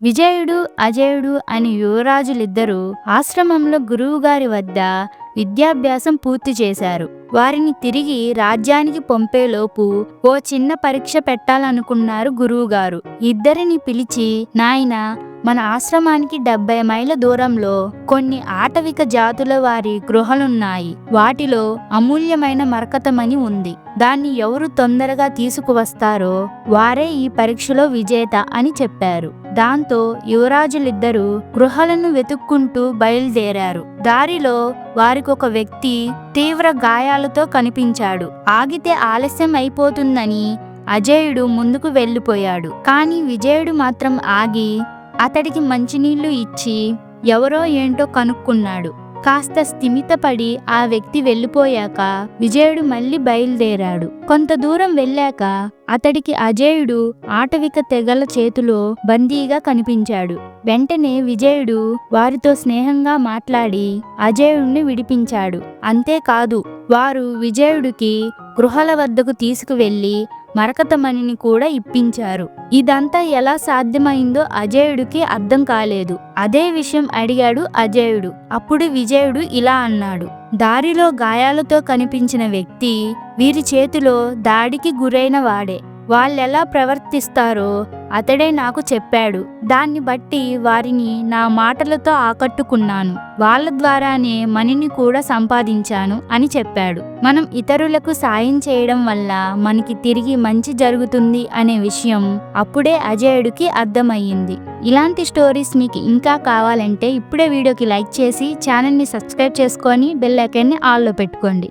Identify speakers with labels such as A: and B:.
A: విజయుడు, అజయుడు అని యువరాజులిద్దరూ ఆశ్రమంలో గురువుగారి వద్ద విద్యాభ్యాసం పూర్తి చేశారు. వారిని తిరిగి రాజ్యానికి పంపేలోపు ఓ చిన్న పరీక్ష పెట్టాలనుకున్నారు గురువుగారు. ఇద్దరిని పిలిచి, నాయనా, మన ఆశ్రమానికి 70 మైళ్ళ దూరంలో కొన్ని ఆటవిక జాతుల వారి గృహాలున్నాయి. వాటిలో అమూల్యమైన మరకతమణి ఉంది. దాన్ని ఎవరు తొందరగా తీసుకువస్తారో వారే ఈ పరీక్షలో విజేత అని చెప్పారు. దాంతో యువరాజులిద్దరూ గృహాలను వెతుక్కుంటూ బయలుదేరారు. దారిలో వారికొక వ్యక్తి తీవ్ర గాయాలతో కనిపించాడు. ఆగితే ఆలస్యం అయిపోతుందని అజయుడు ముందుకు వెళ్ళిపోయాడు. కానీ విజయుడు మాత్రం ఆగి అతడికి మంచినీళ్లు ఇచ్చి ఎవరో ఏంటో కనుక్కున్నాడు. కాస్త స్థిమితపడి ఆ వ్యక్తి వెళ్ళిపోయాక విజయుడు మళ్ళీ బయలుదేరాడు. కొంత దూరం వెళ్ళాక అతడికి అజయుడు ఆటవిక తెగల చేతిలో బందీగా కనిపించాడు. వెంటనే విజయుడు వారితో స్నేహంగా మాట్లాడి అజయుడిని విడిపించాడు. అంతేకాదు, వారు విజయుడికి గృహాల వద్దకు తీసుకువెళ్లి మరకతమణిని కూడా ఇప్పించారు. ఇదంతా ఎలా సాధ్యమైందో అజయుడికి అర్థం కాలేదు. అదే విషయం అడిగాడు అజయుడు. అప్పుడు విజయుడు ఇలా అన్నాడు, దారిలో గాయాలతో కనిపించిన వ్యక్తి వీరి చేతిలో దాడికి గురైన వాడే. వాళ్ళెలా ప్రవర్తిస్తారో అతడే నాకు చెప్పాడు. దాన్ని బట్టి వారిని నా మాటలతో ఆకట్టుకున్నాను. వాళ్ళ ద్వారానే మణిని కూడా సంపాదించాను అని చెప్పాడు. మనం ఇతరులకు సాయం చేయడం వల్ల మనకి తిరిగి మంచి జరుగుతుంది అనే విషయం అప్పుడే అజయుడికి అర్థమయ్యింది. ఇలాంటి స్టోరీస్ మీకు ఇంకా కావాలంటే ఇప్పుడే వీడియోకి లైక్ చేసి ఛానల్ని సబ్స్క్రైబ్ చేసుకొని బెల్ ఐకాన్ని ఆల్లో పెట్టుకోండి.